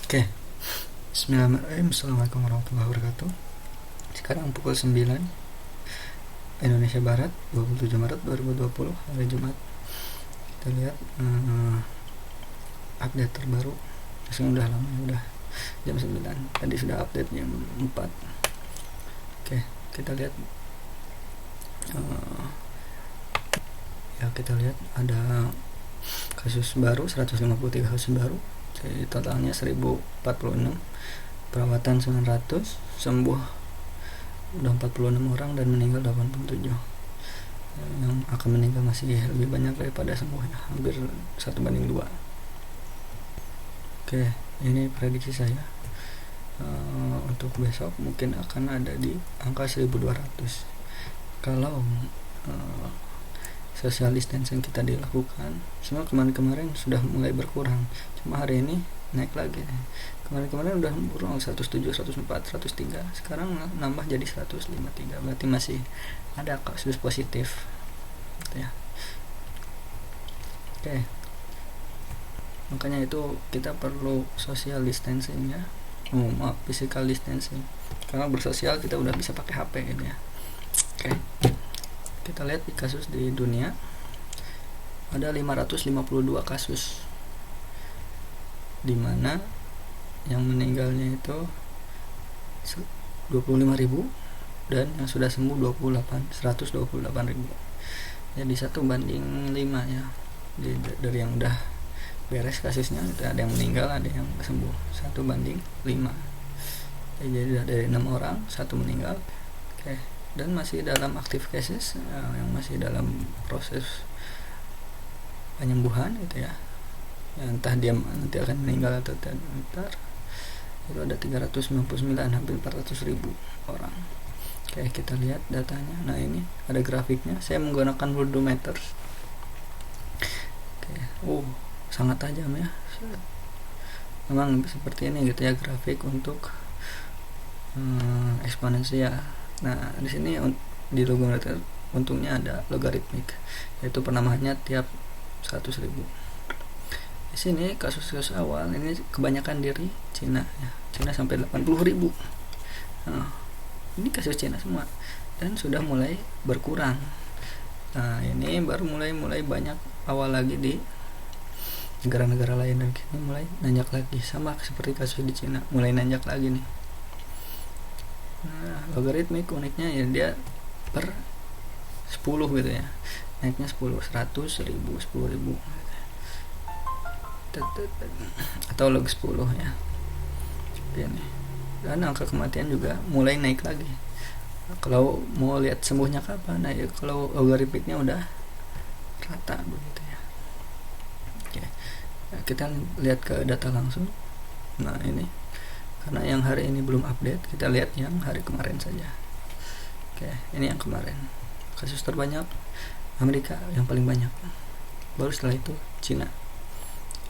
Oke, Bismillahirrahmanirrahim. Assalamualaikum warahmatullahi wabarakatuh. Sekarang pukul 9 Indonesia Barat, 27 Maret 2020, hari Jumat. Kita lihat update terbaru. Masih udah lama, udah jam 9. Tadi sudah update jam 4. Oke, kita lihat kita lihat ada kasus baru, 153 kasus baru. Jadi totalnya 1046, perawatan 900, sembuh udah 46 orang dan meninggal 87. Yang akan meninggal masih lebih banyak daripada sembuhnya, hampir 1:2. Oke, ini prediksi saya untuk besok mungkin akan ada di angka 1200 kalau social distancing kita dilakukan. Semua kemarin sudah mulai berkurang, cuma hari ini naik lagi. Kemarin udah berkurang 107, 104, 103, sekarang nambah jadi 153, berarti masih ada kasus positif gitu ya. Oke, makanya itu kita perlu social distancing ya, physical distancing, karena bersosial kita udah bisa pakai HP gitu ya. Oke, kita lihat di kasus di dunia ada 552 kasus, dimana yang meninggalnya itu 25.000 dan yang sudah sembuh 128.000. Jadi 1:5 ya. Dari yang udah beres kasusnya itu ada yang meninggal, ada yang sembuh, 1:5. Jadi dari 6 orang 1 meninggal. Oke, dan masih dalam active cases yang masih dalam proses penyembuhan gitu ya, entah dia nanti akan meninggal atau tidak, itu ada 399, hampir 400.000 orang. Oke, kita lihat datanya. Nah, ini ada grafiknya, saya menggunakan worldometer. Oke, sangat tajam ya, memang seperti ini gitu ya grafik untuk eksponensial. Nah, di sini di logometer untungnya ada logaritmik, yaitu penambahannya tiap 100.000. Di sini kasus-kasus awal ini kebanyakan dari Cina ya. Cina sampai 80.000. Nah, ini kasus Cina semua dan sudah mulai berkurang. Nah, ini baru mulai banyak awal lagi di negara-negara lain, dan kini mulai nanjak lagi, sama seperti kasus di Cina, mulai nanjak lagi nih. Nah, logaritmik uniknya ya dia per 10 gitu ya, naiknya 10, 100, 1000, 10.000 atau log 10 ya. Ini. Dan angka kematian juga mulai naik lagi. Kalau mau lihat sembuhnya kapan, nah ya kalau logaritmiknya udah rata begitu ya. Oke, kita lihat ke data langsung. Nah, ini karena yang hari ini belum update, kita lihat yang hari kemarin saja. Oke, ini yang kemarin. Kasus terbanyak Amerika yang paling banyak, baru setelah itu Cina,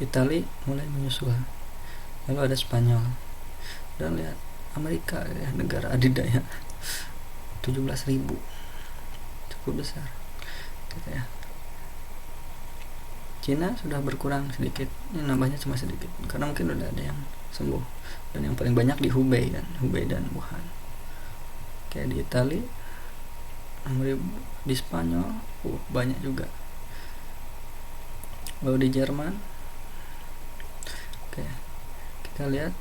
Italia mulai menyusul, lalu ada Spanyol, dan lihat Amerika ya, negara adidaya, 17.000, cukup besar gitu ya. Cina sudah berkurang sedikit, ini nambahnya cuma sedikit karena mungkin udah ada yang sembuh, dan yang paling banyak di Hubei dan Wuhan. Kayak di Italia 6.000, di Spanyol banyak juga, lalu di Jerman. Oke, kita lihat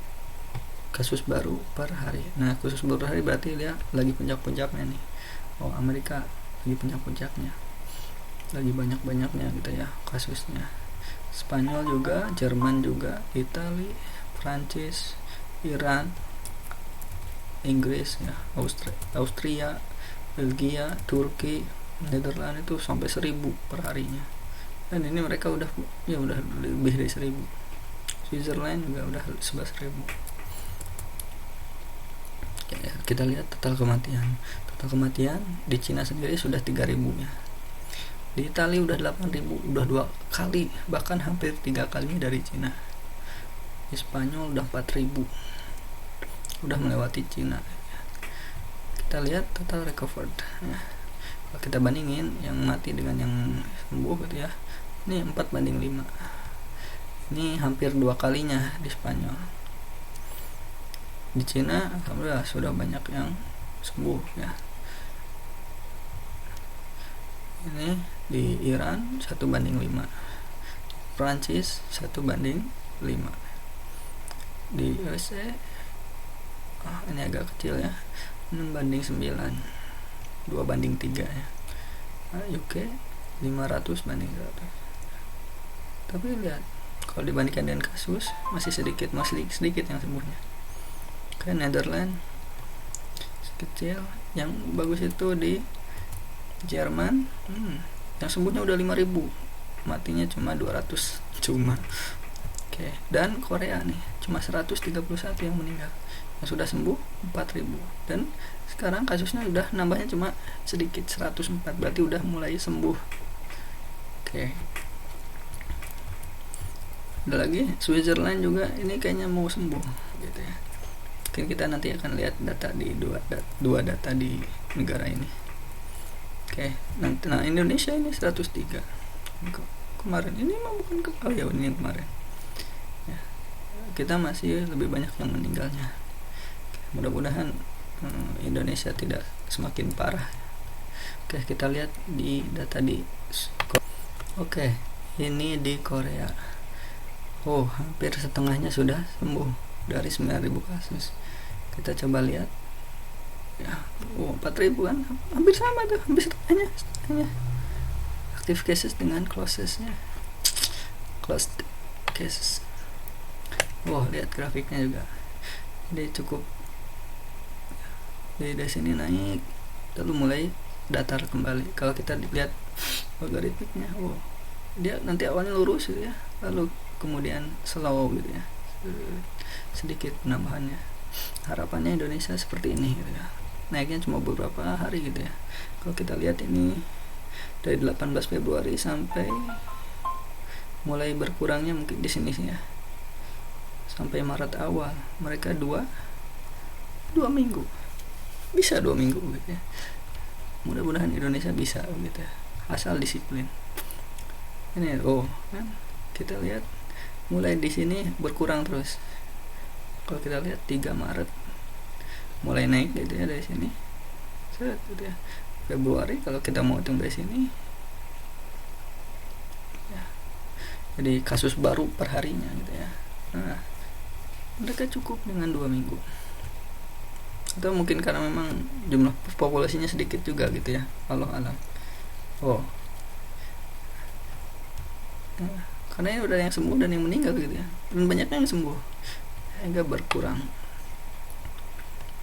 kasus baru per hari. Nah, kasus baru per hari berarti dia lagi puncak-puncaknya nih. Amerika lagi puncak-puncaknya, lagi banyak-banyaknya gitu ya kasusnya. Spanyol juga, Jerman juga, Italia, Prancis, Iran, Inggris ya, Austria, Belgia, Turki, Netherlands itu sampai 1.000 per harinya. Dan ini mereka udah lebih dari 1.000. Switzerland juga udah 11.000. Ya, kita lihat total kematian. Total kematian di Cina sendiri sudah 3.000 ya. Di Italia udah 8.000, udah 2 kali, bahkan hampir 3 kali dari Cina. Di Spanyol udah 4.000, udah melewati Cina. Kita lihat total recovered ya. Kalau kita bandingin yang mati dengan yang sembuh gitu ya, ini 4:5. Ini hampir 2 kalinya di Spanyol. Di Cina alhamdulillah sudah banyak yang sembuh ya. Ini di Iran 1:5, Prancis 1:5, di USA ini agak kecil ya, 6:9, 2:3 ya. UK 500:100. Tapi lihat, kalau dibandingkan dengan kasus masih sedikit yang sembuhnya. Kayak Netherlands kecil, yang bagus itu di Jerman, yang sembuhnya udah 5.000, matinya cuma 200 cuma. Oke. Dan Korea nih cuma 131 yang meninggal, yang sudah sembuh 4.000, dan sekarang kasusnya udah nambahnya cuma sedikit, 104, berarti udah mulai sembuh. Oke. Ada lagi Switzerland juga, ini kayaknya mau sembuh gitu ya. Mungkin kita nanti akan lihat data di dua data di negara ini. Oke, nanti Indonesia ini 103. Kemarin ini mah bukan ini yang kemarin. Ya, kita masih lebih banyak yang meninggalnya. Mudah-mudahan Indonesia tidak semakin parah. Oke, kita lihat di data di Oke, ini di Korea. Hampir setengahnya sudah sembuh dari 9.000 kasus. Kita coba lihat ya, 4.000 kan, hampir sama tuh, hampir setengahnya active cases dengan closed cases. Lihat grafiknya juga, dia cukup dari sini naik lalu mulai datar kembali. Kalau kita lihat logaritmiknya, dia nanti awalnya lurus gitu ya, lalu kemudian slow gitu ya, sedikit penambahannya. Harapannya Indonesia seperti ini gitu ya, naiknya cuma beberapa hari gitu ya. Kalau kita lihat ini dari 18 Februari sampai mulai berkurangnya mungkin di sini ya, sampai Maret awal, mereka 2 minggu, bisa 2 minggu gitu ya. Mudah-mudahan Indonesia bisa gitu ya, asal disiplin. Ini kan kita lihat mulai di sini berkurang terus. Kalau kita lihat 3 Maret mulai naik gitu ya dari sini. Gitu ya. Februari kalau kita mau hitung dari sini. Ya. Jadi kasus baru per harinya gitu ya. Nah, mereka cukup dengan 2 minggu. Atau mungkin karena memang jumlah populasinya sedikit juga gitu ya. Allah. Nah, karena ini udah yang sembuh dan yang meninggal gitu ya, dan banyaknya yang sembuh sehingga berkurang.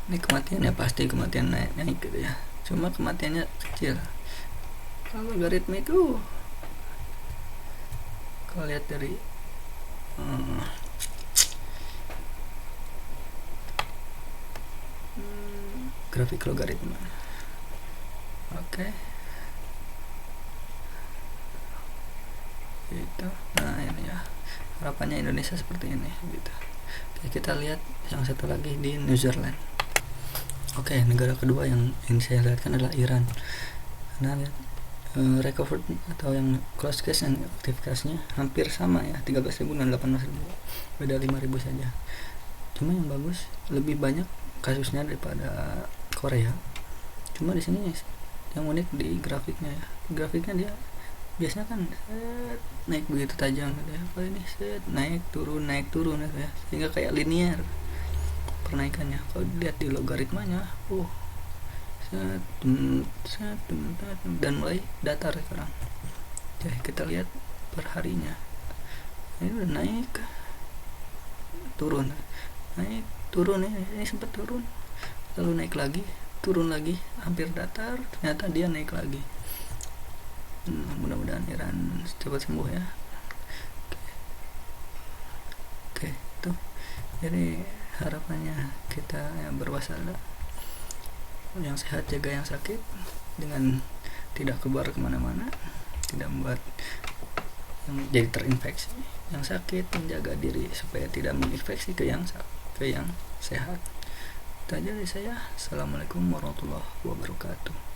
Ini kematiannya pasti naik gitu ya, cuma kematiannya kecil. Kalau logaritma itu kalau lihat dari grafik logaritma. Oke. Gitu. Nah ini ya, harapannya Indonesia seperti ini gitu. Oke, kita lihat yang satu lagi di New Zealand. Oke, negara kedua yang saya lihatkan adalah Iran. Nah lihat recovered atau yang closed case yang active case-nya hampir sama ya, 13.000 dan 18.000, beda 5.000 saja. Cuma yang bagus lebih banyak kasusnya daripada Korea. Cuma di sini yang unik di grafiknya ya, grafiknya dia biasanya kan naik begitu tajam gitu ya. Kalau ini naik turun gitu ya, sehingga kayak linear penaikannya. Kalau dilihat di logaritmanya dan mulai datar sekarang. Oke, kita lihat per harinya, ini udah naik turun ya, ini sempat turun lalu naik lagi, turun lagi, hampir datar, ternyata dia naik lagi. Mudah-mudahan Iran cepat sembuh ya. Oke, itu jadi harapannya kita yang berwaspada, yang sehat jaga yang sakit dengan tidak keluar kemana-mana, tidak membuat yang jadi terinfeksi. Yang sakit menjaga diri supaya tidak menginfeksi ke yang sehat. Itu aja dari saya. Assalamualaikum warahmatullahi wabarakatuh.